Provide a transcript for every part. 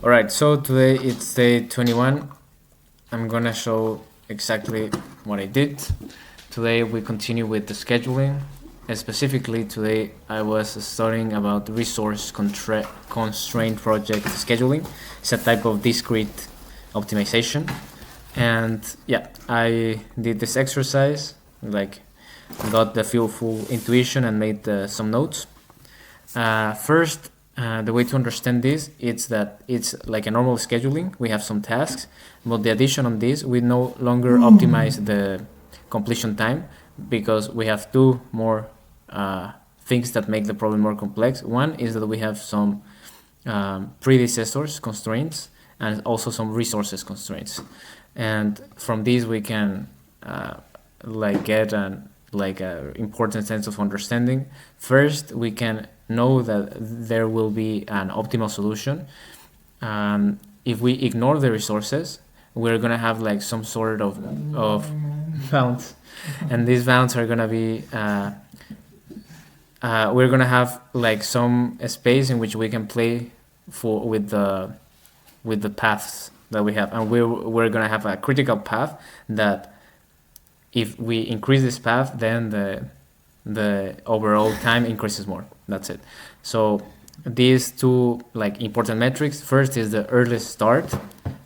Alright, so today it's day 21. I'm gonna show exactly what I did. Today we continue with the scheduling. Specifically today I was studying about resource constraint project scheduling. It's a type of discrete optimization. And yeah, I did this exercise, like got the full intuition and made some notes. First, the way to understand this is that it's like a normal scheduling. We have some tasks, but the addition on this, we no longer optimize the completion time because we have two more things that make the problem more complex. One is that we have some predecessors constraints and also some resources constraints. And from these we can get an important sense of understanding. First, we can know that there will be an optimal solution. If we ignore the resources, we're gonna have like some sort of bounds, and these bounds are gonna be we're gonna have like some space in which we can play with the paths that we have, and we're gonna have a critical path that if we increase this path, then the overall time increases more. That's it. So these two like important metrics. First is the earliest start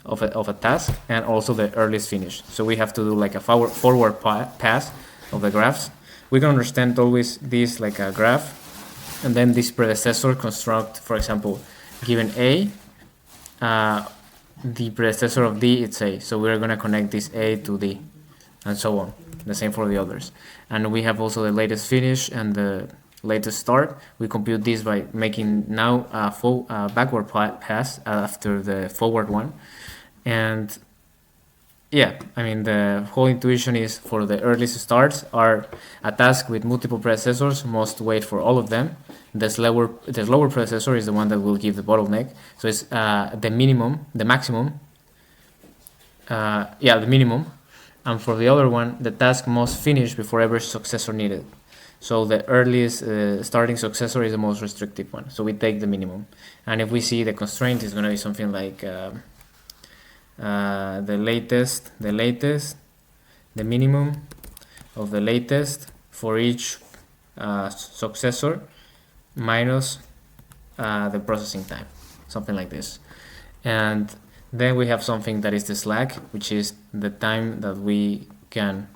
of a task and also the earliest finish. So we have to do like a forward pass of the graphs. We can understand always this like a graph, and then this predecessor construct. For example, given A, the predecessor of D it's A. So we're gonna connect this A to D, and so on. The same for the others. And we have also the latest finish and the latest start. We compute this by making now a full backward pass after the forward one. And yeah, I mean, the whole intuition is for the earliest starts are a task with multiple predecessors must wait for all of them. The slower predecessor is the one that will give the bottleneck. So it's the minimum, the maximum. The minimum. And for the other one, the task must finish before every successor needed. So the earliest starting successor is the most restrictive one. So we take the minimum. And if we see the constraint is going to be something like the latest, the minimum of the latest for each successor minus the processing time, something like this. And then we have something that is the slack, which is the time that we can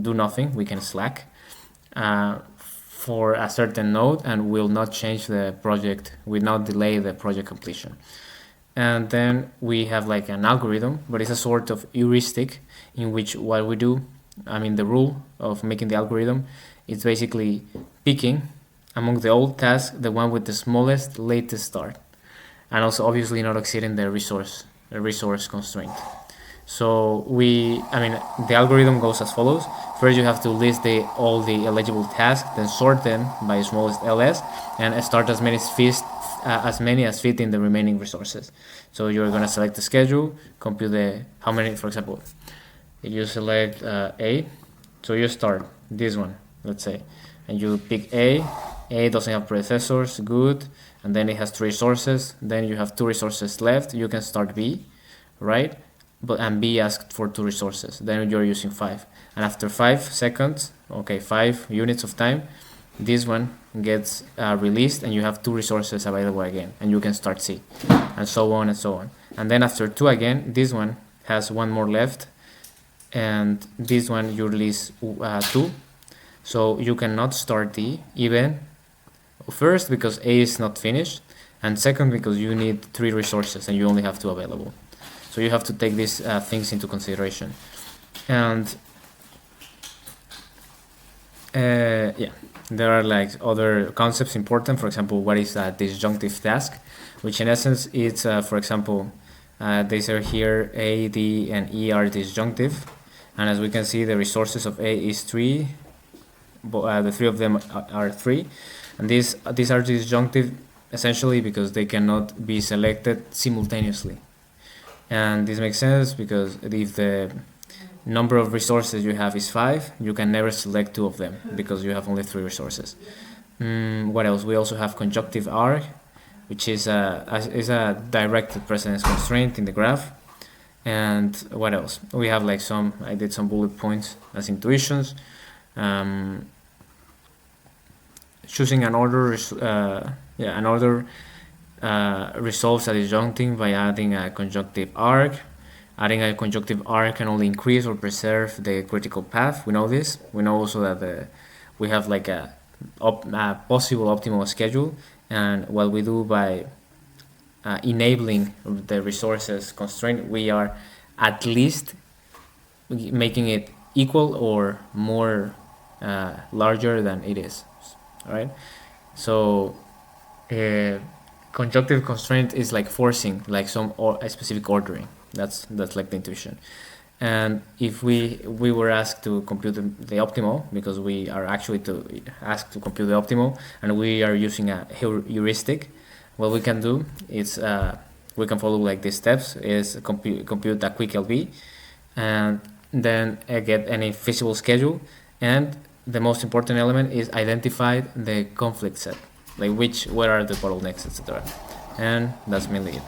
do nothing. We can slack for a certain node and will not change the project, will not delay the project completion. And then we have like an algorithm, but it's a sort of heuristic in which what we do, I mean the rule of making the algorithm, it's basically picking among the old tasks the one with the smallest latest start, and also obviously not exceeding the resource constraint. So the algorithm goes as follows. First, you have to list all the eligible tasks, then sort them by smallest ls, and start as many as fit in the remaining resources. So you're gonna select the schedule, compute how many, for example, if you select A, so you start this one, let's say, and you pick A doesn't have predecessors, good, and then it has 3 resources, then you have 2 resources left, you can start B, right? And B asked for 2 resources, then you're using 5. And after 5 seconds, 5 units of time, this one gets released and you have 2 resources available again, and you can start C, and so on and so on. And then after 2 again, this one has 1 more left, and this one you release 2. So you cannot start D even, first because A is not finished, and second because you need 3 resources and you only have 2 available. So you have to take these things into consideration. And there are like other concepts important. For example, what is a disjunctive task, which in essence is, for example, these are here, A, D, and E are disjunctive. And as we can see, the resources of A is 3, but the 3 of them are 3. And these are disjunctive essentially because they cannot be selected simultaneously. And this makes sense because if the number of resources you have is 5, you can never select 2 of them because you have only 3 resources. What else? We also have conjunctive arc, which is a directed precedence constraint in the graph. And what else? We have like I did some bullet points as intuitions. Choosing an order, resolves a disjuncting by adding a conjunctive arc. Adding a conjunctive arc can only increase or preserve the critical path. We know this. We know also that we have like a possible optimal schedule, and what we do by enabling the resources constraint, we are at least making it equal or more larger than it is. All right. So conjunctive constraint is like forcing like a specific ordering. That's like the intuition. And if we were asked to compute the optimal, because we are actually asked to compute the optimal, and we are using a heuristic, what we can do is we can follow like these steps: is compute a quick LB, and then get any feasible schedule, and the most important element is identify the conflict set, like where are the bottlenecks, etc. And that's mainly it.